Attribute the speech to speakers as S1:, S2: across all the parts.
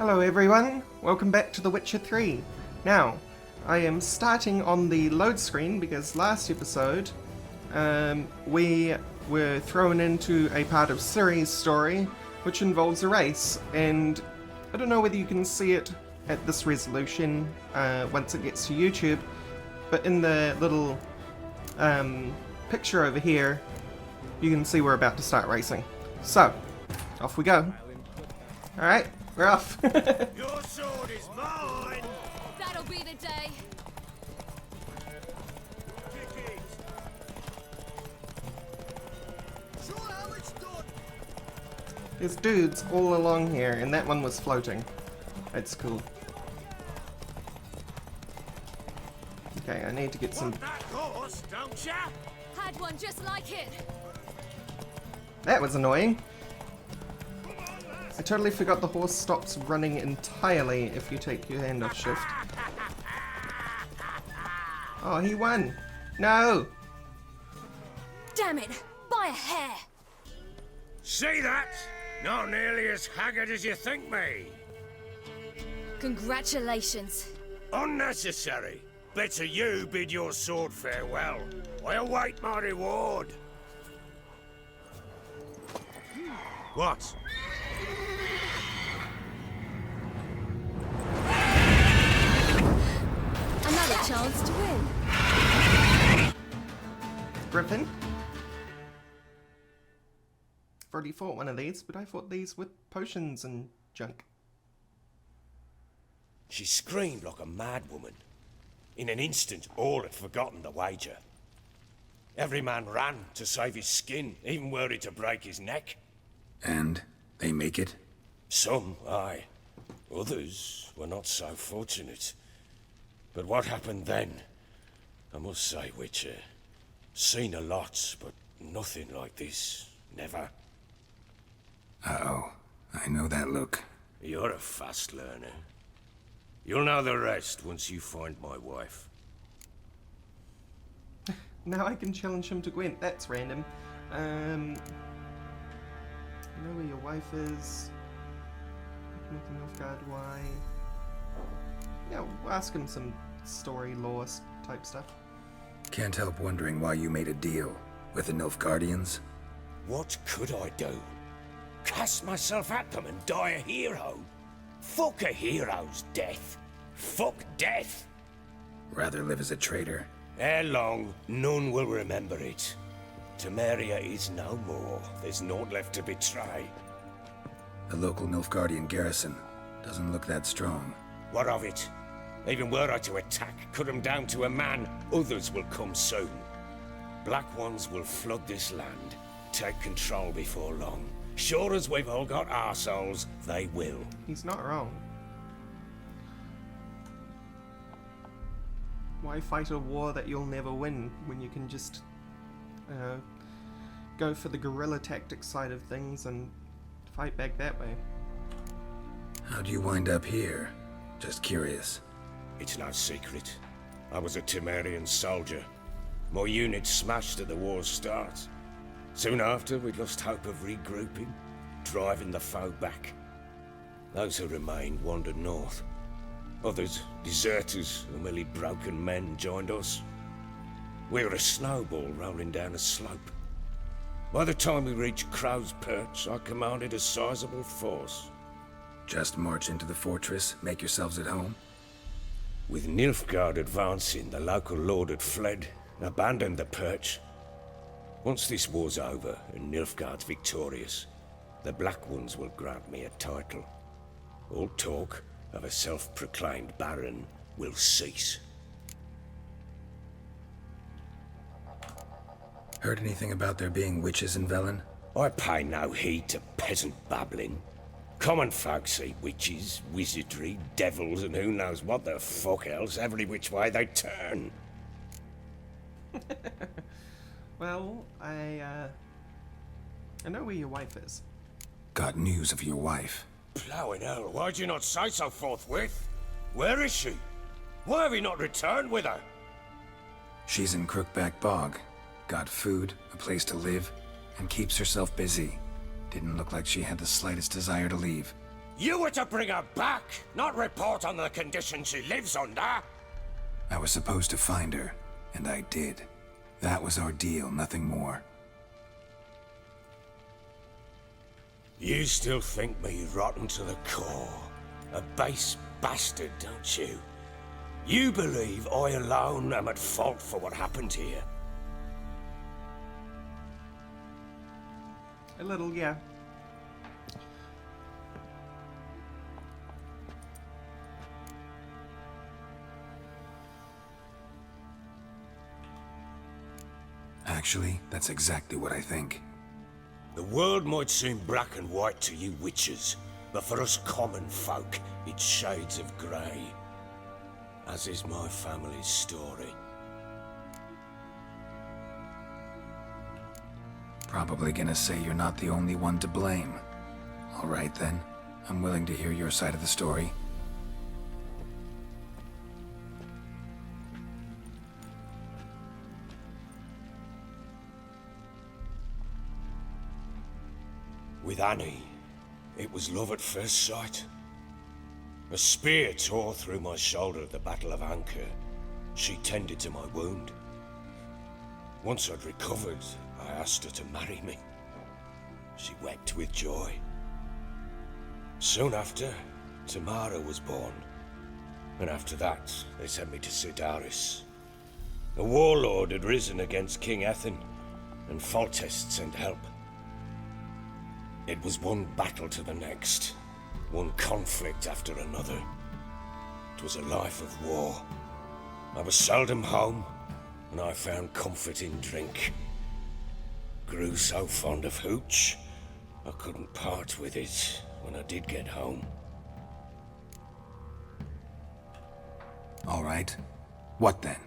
S1: Hello everyone, welcome back to The Witcher 3. Now, I am starting on the load screen because last episode we were thrown into a part of Ciri's story which involves a race, and I don't know whether you can see it at this resolution once it gets to YouTube, but in the little picture over here you can see we're about to start racing. So, off we go. Alright, we're off.
S2: Your sword is mine!
S3: That'll be the day.
S2: Kick it! Show how it's done!
S1: There's dudes all along here, and that one was floating. That's cool. Okay, I need to get some...
S2: Want that horse, don't ya?
S3: Had one just like it.
S1: That was annoying. I totally forgot the horse stops running entirely if you take your hand off shift. Oh, he won! No!
S3: Damn it! By a hair.
S2: See that? Not nearly as haggard as you think me.
S3: Congratulations.
S2: Unnecessary. Better you bid your sword farewell. I await my reward. What?
S3: Another chance to win.
S1: Griffin? I've already fought one of these, but I fought these with potions and junk.
S2: She screamed like a madwoman. In an instant, all had forgotten the wager. Every man ran to save his skin, even worried to break his neck.
S4: And they make it?
S2: Some, aye. Others were not so fortunate. But what happened then? I must say, Witcher, seen a lot, but nothing like this. Never.
S4: Uh-oh. I know that look.
S2: You're a fast learner. You'll know the rest once you find my wife.
S1: Now I can challenge him to Gwent. That's random. I know where your wife is. Nilfgaard, why? Yeah, we'll ask him some story, lore type stuff.
S4: Can't help wondering why you made a deal with the Nilfgaardians.
S2: What could I do? Cast myself at them and die a hero? Fuck a hero's death. Fuck death.
S4: Rather live as a traitor.
S2: Ere long, none will remember it. Temeria is no more. There's naught left to betray.
S4: The local Nilfgaardian garrison doesn't look that strong.
S2: What of it? Even were I to attack, cut them down to a man, others will come soon. Black Ones will flood this land, take control before long. Sure as we've all got arseholes, they will.
S1: He's not wrong. Why fight a war that you'll never win when you can just go for the guerrilla tactics side of things and fight back that way?
S4: How'd you wind up here? Just curious.
S2: It's no secret. I was a Temerian soldier. My unit smashed at the war's start. Soon after, we lost hope of regrouping, driving the foe back. Those who remained wandered north. Others, deserters or merely broken men, joined us. We were a snowball rolling down a slope. By the time we reached Crow's Perch, I commanded a sizable force.
S4: Just march into the fortress, make yourselves at home?
S2: With Nilfgaard advancing, the local lord had fled, abandoned the Perch. Once this war's over and Nilfgaard's victorious, the Black Ones will grant me a title. All talk of a self-proclaimed baron will cease.
S4: Heard anything about there being witches in Velen?
S2: I pay no heed to peasant babbling. Common folk see witches, wizardry, devils, and who knows what the fuck else every which way they turn.
S1: Well, I know where your wife is.
S4: Got news of your wife.
S2: Blowing hell, why'd you not say so forthwith? Where is she? Why have you not returned with her?
S4: She's in Crookback Bog. Got food, a place to live, and keeps herself busy. Didn't look like she had the slightest desire to leave.
S2: You were to bring her back, not report on the condition she lives under.
S4: I was supposed to find her, and I did. That was our deal, nothing more.
S2: You still think me rotten to the core. A base bastard, don't you? You believe I alone am at fault for what happened here.
S1: A little, yeah.
S4: Actually, that's exactly what I think.
S2: The world might seem black and white to you witches, but for us common folk, it's shades of grey. As is my family's story.
S4: Probably gonna say you're not the only one to blame. All right then, I'm willing to hear your side of the story.
S2: With Annie, it was love at first sight. A spear tore through my shoulder at the Battle of Anchor. She tended to my wound. Once I'd recovered, I asked her to marry me. She wept with joy. Soon after, Tamara was born. And after that, they sent me to Sidaris. A warlord had risen against King Ethan, and Foltest sent help. It was one battle to the next, one conflict after another. It was a life of war. I was seldom home, and I found comfort in drink. Grew so fond of hooch, I couldn't part with it when I did get home.
S4: All right. What then?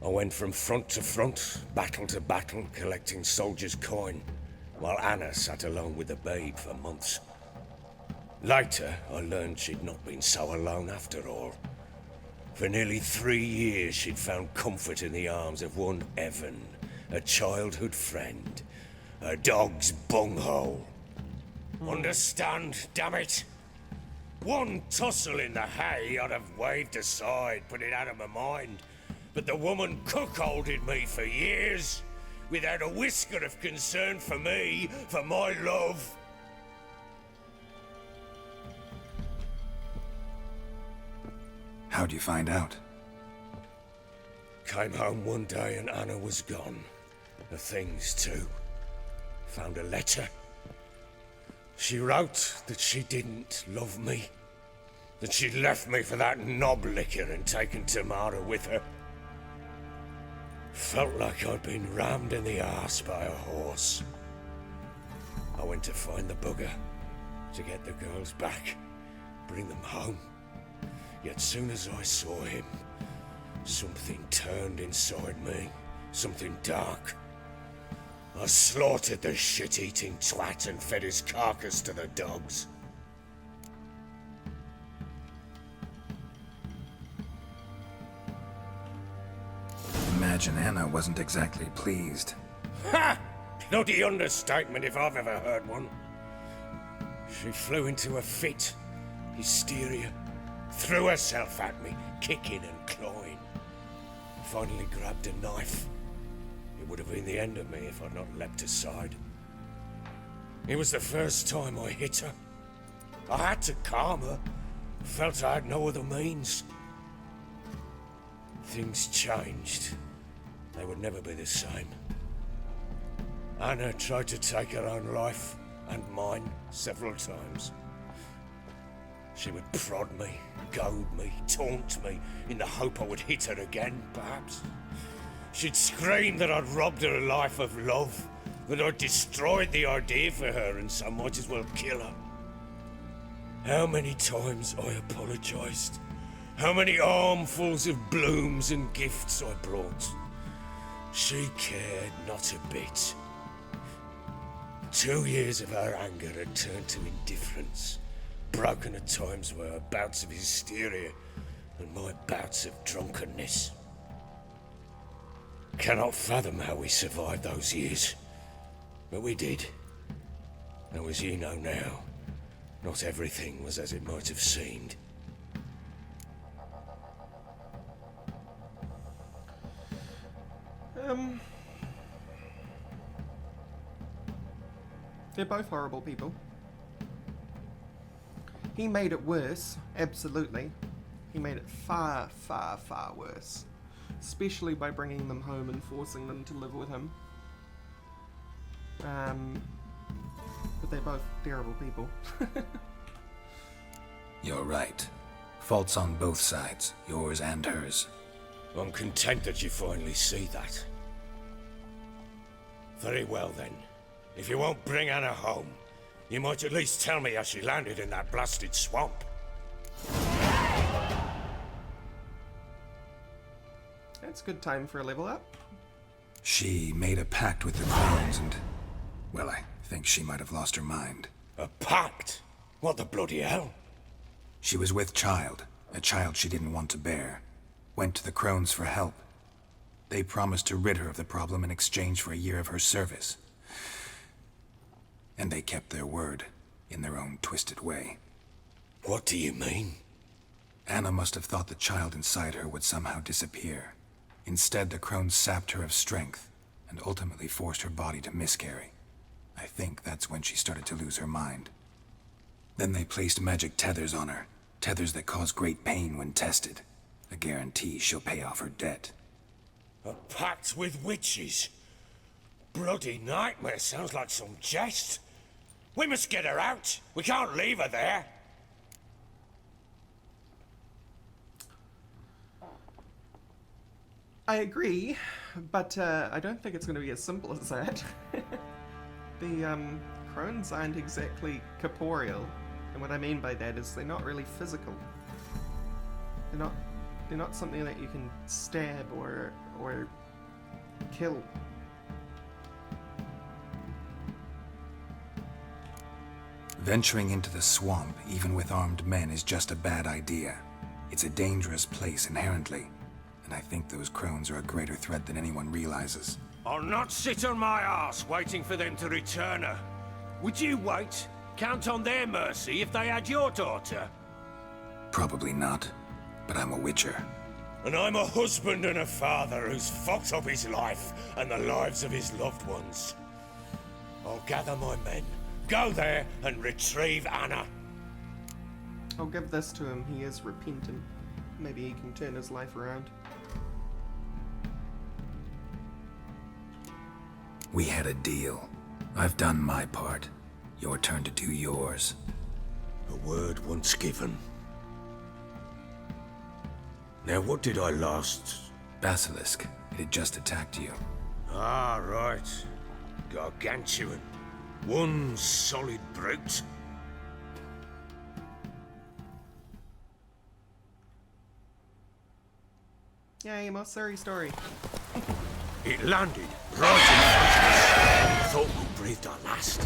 S2: I went from front to front, battle to battle, collecting soldiers' coin, while Anna sat alone with the babe for months. Later, I learned she'd not been so alone after all. For nearly 3 years, she'd found comfort in the arms of one Evan, a childhood friend, a dog's bunghole. Understand, damn it? One tussle in the hay I'd have waved aside, put it out of my mind. But the woman cuckolded me for years, without a whisker of concern for me, for my love.
S4: How'd you find out?
S2: Came home one day and Anna was gone. The things too. Found a letter. She wrote that she didn't love me. That she'd left me for that knob licker and taken Tamara with her. Felt like I'd been rammed in the arse by a horse. I went to find the bugger, to get the girls back, bring them home. Yet soon as I saw him, something turned inside me, something dark. I slaughtered the shit-eating twat and fed his carcass to the dogs.
S4: Imagine Anna wasn't exactly pleased.
S2: Ha! Bloody understatement if I've ever heard one. She flew into a fit, hysteria, threw herself at me, kicking and clawing. Finally grabbed a knife. It would have been the end of me if I'd not leapt aside. It was the first time I hit her. I had to calm her. Felt I had no other means. Things changed. They would never be the same. Anna tried to take her own life, and mine, several times. She would prod me, goad me, taunt me, in the hope I would hit her again, perhaps. She'd scream that I'd robbed her life of love, that I'd destroyed the idea for her and so might as well kill her. How many times I apologized. How many armfuls of blooms and gifts I brought. She cared not a bit. 2 years of her anger had turned to indifference, broken at times by her bouts of hysteria and my bouts of drunkenness. Cannot fathom how we survived those years, but we did. And as you know now, Not everything was as it might have seemed.
S1: They're both horrible people. He made it worse, absolutely. He made it far, far, far worse. Especially by bringing them home and forcing them to live with him. But they're both terrible people.
S4: You're right. Faults on both sides, yours and hers.
S2: I'm content that you finally see that. Very well then. If you won't bring Anna home, you might at least tell me how she landed in that blasted swamp.
S1: That's a good time for a level up.
S4: She made a pact with the Crones and... well, I think she might have lost her mind.
S2: A pact? What the bloody hell?
S4: She was with child, a child she didn't want to bear. Went to the Crones for help. They promised to rid her of the problem in exchange for a year of her service. And they kept their word, in their own twisted way.
S2: What do you mean?
S4: Anna must have thought the child inside her would somehow disappear. Instead, the Crones sapped her of strength, and ultimately forced her body to miscarry. I think that's when she started to lose her mind. Then they placed magic tethers on her, tethers that cause great pain when tested. A guarantee she'll pay off her debt.
S2: A pact with witches? Bloody nightmare, sounds like some jest. We must get her out. We can't leave her there.
S1: I agree, but I don't think it's going to be as simple as that. The Crones aren't exactly corporeal, and what I mean by that is they're not really physical. They're not something that you can stab or kill.
S4: Venturing into the swamp, even with armed men, is just a bad idea. It's a dangerous place inherently, and I think those Crones are a greater threat than anyone realizes.
S2: I'll not sit on my arse waiting for them to return her. Would you wait? Count on their mercy if they had your daughter?
S4: Probably not, but I'm a witcher.
S2: And I'm a husband and a father who's fucked up his life and the lives of his loved ones. I'll gather my men, go there and retrieve Anna.
S1: I'll give this to him. He is repentant. Maybe he can turn his life around.
S4: We had a deal. I've done my part. Your turn to do yours.
S2: A word once given. Now what did I last...
S4: Basilisk. It had just attacked you.
S2: Ah, right. Gargantuan. One solid brute.
S1: Yay, more Ciri story.
S2: It landed right in front of us. Thought we breathed our last.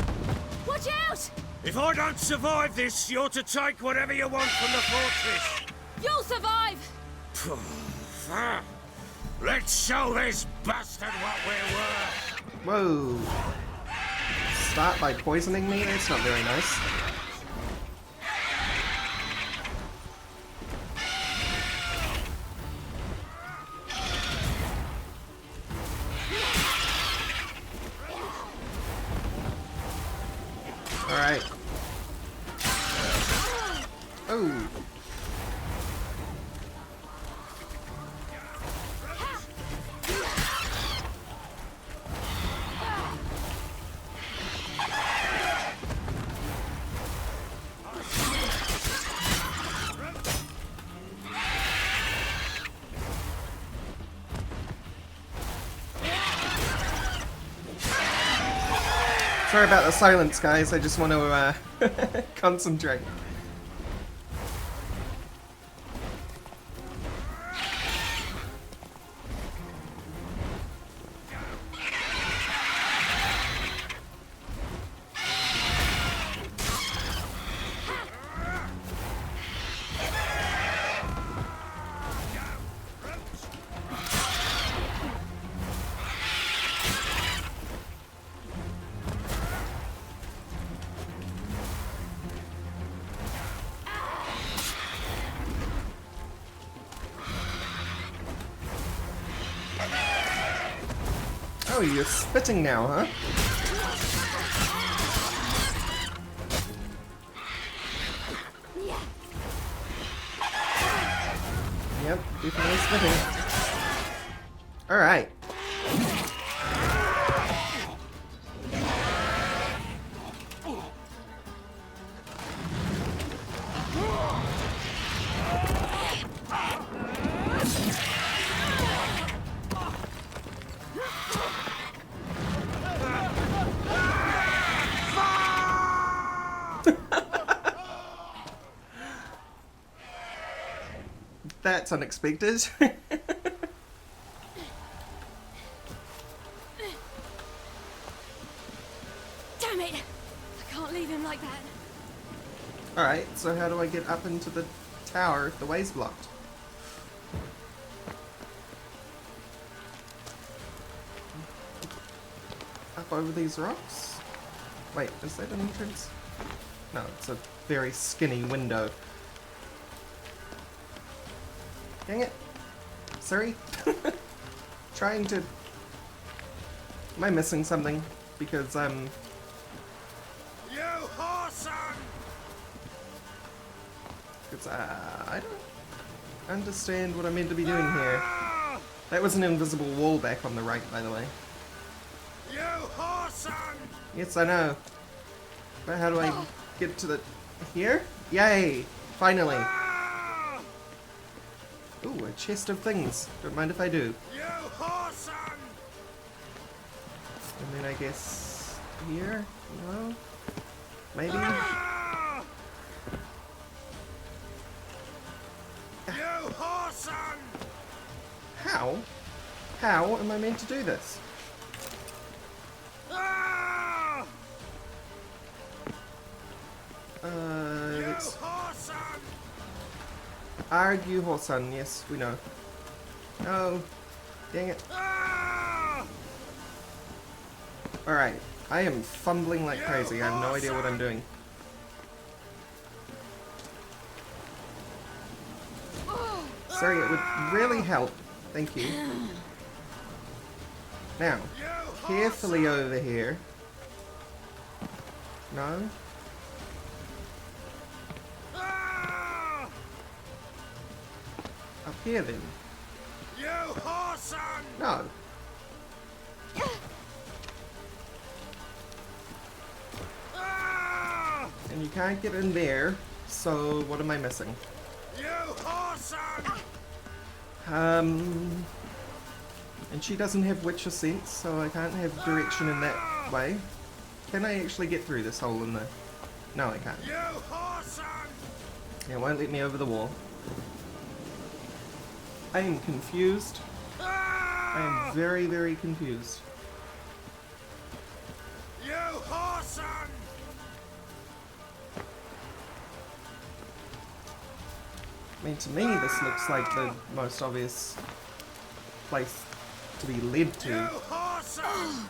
S3: Watch out!
S2: If I don't survive this, you're to take whatever you want from the fortress.
S3: You'll survive!
S2: Let's show this bastard what we're worth.
S1: Whoa. Start by poisoning me? That's not very nice. Alright. Oh. Sorry about the silence, guys. I just want to concentrate. Oh, you're spitting now, huh? Yep, definitely spitting. Alright. That's unexpected.
S3: Damn it! I can't leave him like that.
S1: Alright, so how do I get up into the tower if the way's blocked? Up over these rocks? Wait, is that an entrance? No, it's a very skinny window. Dang it. Ciri? Trying to... Am I missing something? Because I'm...
S2: You whoreson!
S1: Because I don't understand what I'm meant to be doing here. That was an invisible wall back on the right, by the way.
S2: You whoreson!
S1: Yes, I know. But how do I get to the... Here? Yay! Finally! Ooh, a chest of things. Don't mind if I do.
S2: You whoreson!
S1: And then I guess... Here? No? Maybe?
S2: You whoreson!
S1: How? How am I meant to do this? Let's... Argue Horson, yes, we know. Oh, dang it. Alright, I am fumbling like crazy. I have no idea what I'm doing. Sorry, it would really help. Thank you. Now, carefully over here. No? Up here then.
S2: You whoreson!
S1: No. And you can't get in there, so what am I missing?
S2: You whoreson!
S1: And she doesn't have Witcher sense, so I can't have direction in that way. Can I actually get through this hole in the... No, I can't.
S2: You whoreson!
S1: It won't let me over the wall. I am confused. I am very, very confused.
S2: You whoreson!
S1: I mean, to me, this looks like the most obvious place to be led
S2: You
S1: to.
S2: whoreson!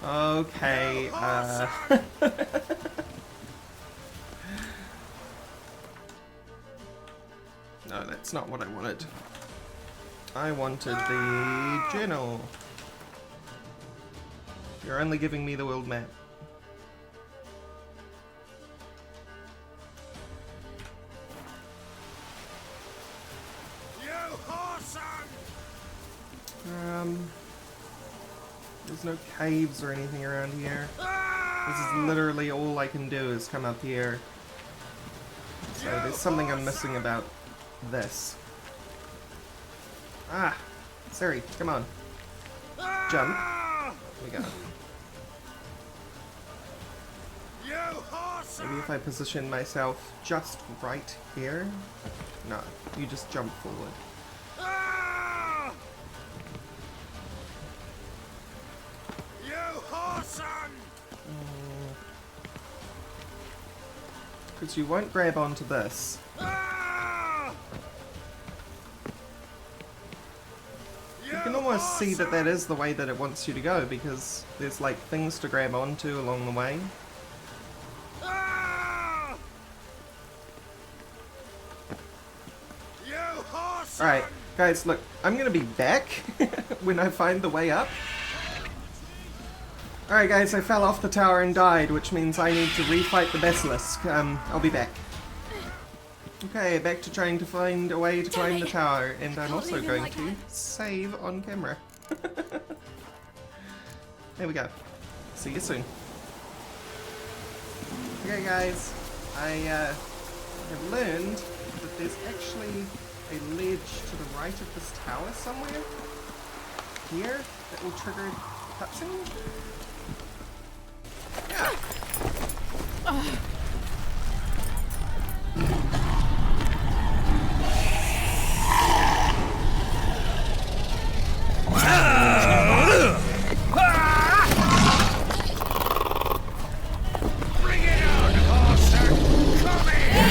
S1: Okay, No, that's not what I wanted. I wanted the journal. You're only giving me the world map.
S2: You whoreson!
S1: There's no caves or anything around here. This is literally all I can do is come up here. So there's something I'm missing about this. Ah! Ciri, come on. Jump. There we go.
S2: You whoreson!
S1: Maybe if I position myself just right here? No, you just jump forward.
S2: You whoreson!
S1: Because you won't grab onto this. You can almost see that that is the way that it wants you to go, because there's like things to grab onto along the way. Alright, guys, look, I'm gonna be back when I find the way up. Alright guys, I fell off the tower and died, which means I need to refight the basilisk. I'll be back. Okay, back to trying to find a way to climb the tower, and I'm also going to save on camera. There we go. See you soon. Okay guys, I have learned that there's actually a ledge to the right of this tower somewhere. Here, that will trigger cutscene. Yeah.
S2: Bring it on, monster! Come here!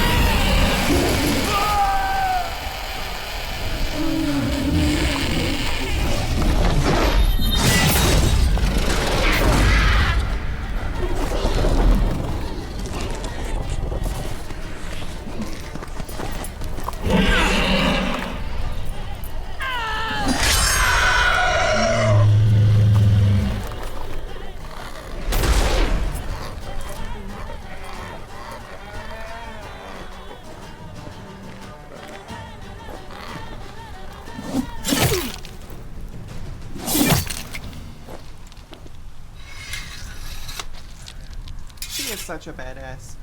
S1: She is such a badass.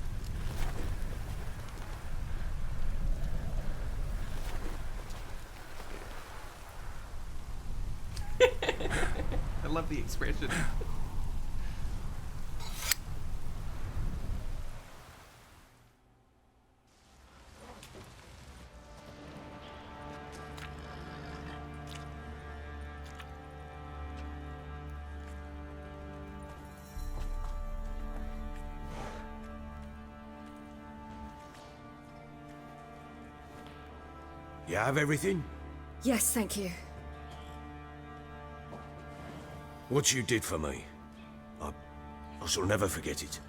S1: I love the expression.
S2: You have everything?
S3: Yes, thank you.
S2: What you did for me, I shall never forget it.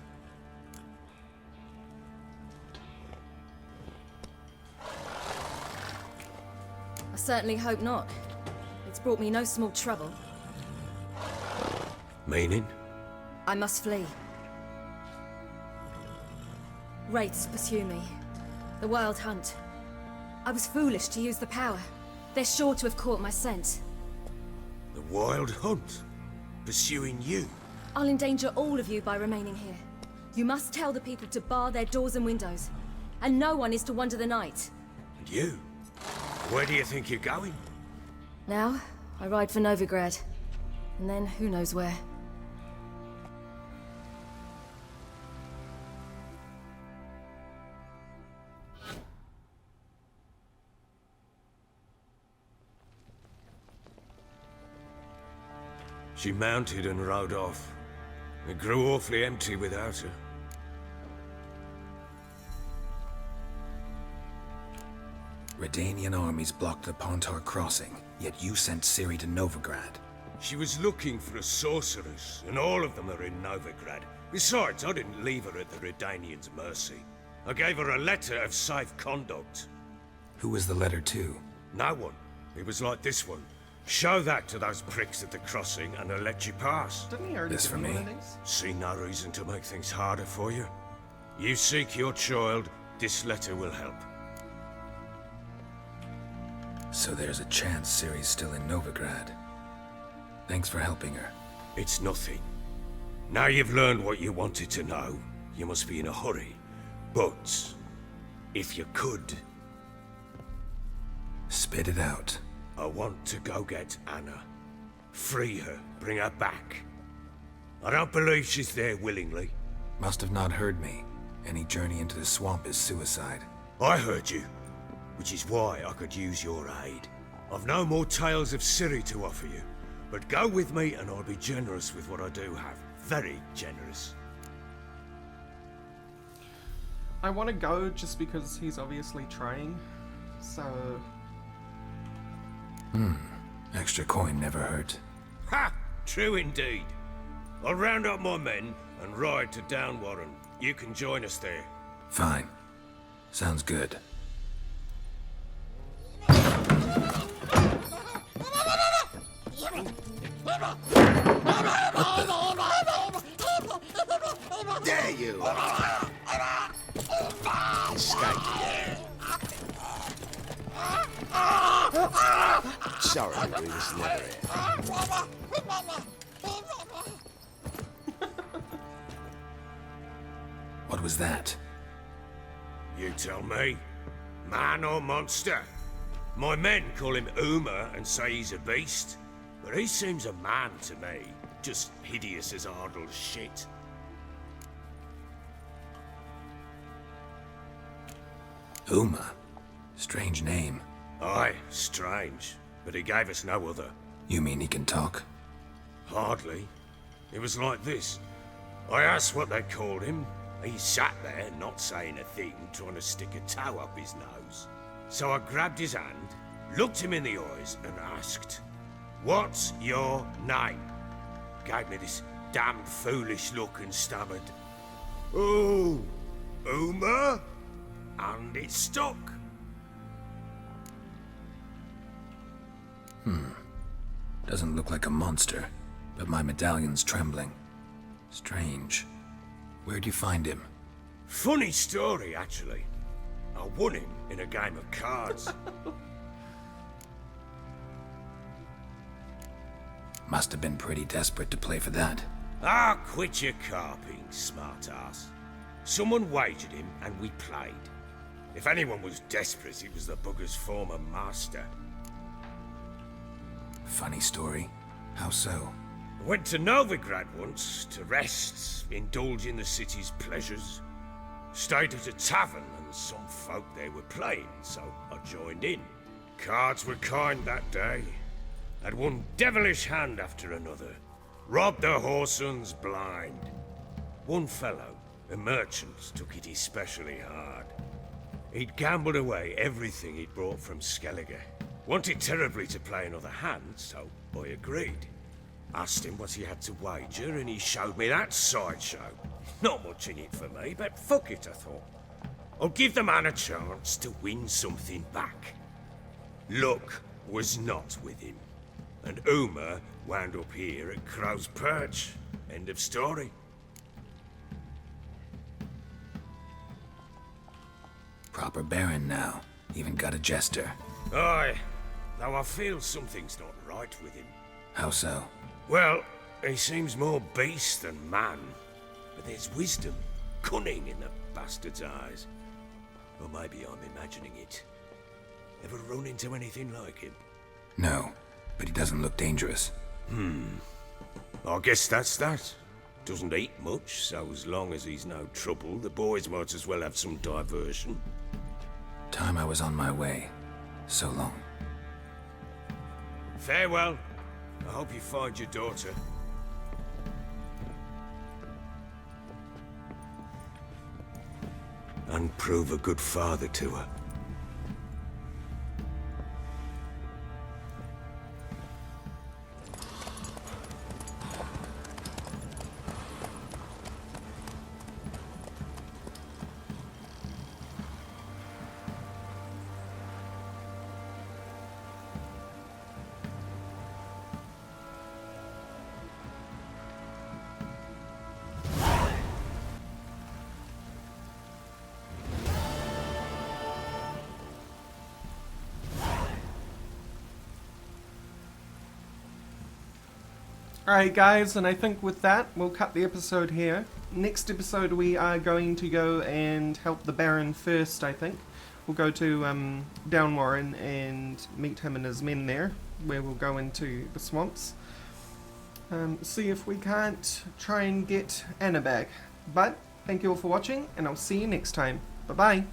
S3: I certainly hope not. It's brought me no small trouble.
S2: Meaning?
S3: I must flee. Wraiths pursue me. The Wild Hunt. I was foolish to use the power. They're sure to have caught my scent.
S2: The Wild Hunt? Pursuing you?
S3: I'll endanger all of you by remaining here. You must tell the people to bar their doors and windows. And no one is to wander the night.
S2: And you? Where do you think you're going?
S3: Now, I ride for Novigrad. And then, who knows where.
S2: She mounted and rode off. It grew awfully empty without her.
S4: Redanian armies blocked the Pontar crossing, yet you sent Ciri to Novigrad.
S2: She was looking for a sorceress, and all of them are in Novigrad. Besides, I didn't leave her at the Redanians' mercy. I gave her a letter of safe conduct.
S4: Who was the letter to?
S2: No one. It was like this one. Show that to those pricks at the crossing and they'll let you pass.
S1: Didn't he already
S4: This
S1: give
S4: for
S1: me
S4: me?
S1: one of these?
S2: See no reason to make things harder for you. You seek your child, this letter will help.
S4: So there's a chance Ciri's still in Novigrad. Thanks for helping her.
S2: It's nothing. Now you've learned what you wanted to know, you must be in a hurry. But, if you could,
S4: Spit it out.
S2: I want to go get Anna. Free her, bring her back. I don't believe she's there willingly.
S4: Must have not heard me. Any journey into the swamp is suicide.
S2: I heard you, which is why I could use your aid. I've no more tales of Ciri to offer you, but go with me and I'll be generous with what I do have. Very generous.
S1: I want to go just because he's obviously trying, so...
S4: Extra coin never hurt.
S2: Ha! True indeed. I'll round up my men and ride to Downwarren. You can join us there.
S4: Fine. Sounds good.
S2: There you are! Escape. Sorry, we was never here.
S4: What was that?
S2: You tell me. Man or monster? My men call him Uma and say he's a beast, but he seems a man to me. Just hideous as Ardle's shit.
S4: Uma? Strange name.
S2: Aye, strange. But he gave us no other.
S4: You mean he can talk?
S2: Hardly. It was like this. I asked what they called him. He sat there, not saying a thing, trying to stick a toe up his nose. So I grabbed his hand, looked him in the eyes, and asked, "What's your name?" Gave me this damned foolish look and stammered, "Oh, Uma?" And it stuck.
S4: Doesn't look like a monster, but my medallion's trembling. Strange. Where'd you find him?
S2: Funny story, actually. I won him in a game of cards.
S4: Must have been pretty desperate to play for that.
S2: Ah, quit your carping, smartass. Someone wagered him and we played. If anyone was desperate, it was the bugger's former master.
S4: Funny story. How so?
S2: I went to Novigrad once to rest, indulge in the city's pleasures. Stayed at a tavern and some folk there were playing, so I joined in. Cards were kind that day. Had one devilish hand after another. Robbed the whoresons blind. One fellow, a merchant, took it especially hard. He'd gambled away everything he'd brought from Skellige. Wanted terribly to play another hand, so I agreed. Asked him what he had to wager, and he showed me that sideshow. Not much in it for me, but fuck it, I thought. I'll give the man a chance to win something back. Luck was not with him, and Uma wound up here at Crow's Perch. End of story.
S4: Proper baron now. Even got a jester.
S2: Aye, though I feel something's not right with him.
S4: How so?
S2: Well, he seems more beast than man. But there's wisdom, cunning in the bastard's eyes. Or maybe I'm imagining it. Ever run into anything like him?
S4: No, but he doesn't look dangerous.
S2: I guess that's that. Doesn't eat much, so as long as he's no trouble, the boys might as well have some diversion.
S4: Time I was on my way. So long.
S2: Farewell. I hope you find your daughter. And prove a good father to her.
S1: Alright guys, and I think with that, we'll cut the episode here. Next episode we are going to go and help the Baron first, I think. We'll go to Downwarren and meet him and his men there, where we'll go into the swamps. See if we can't try and get Anna back. But, thank you all for watching, and I'll see you next time. Bye-bye!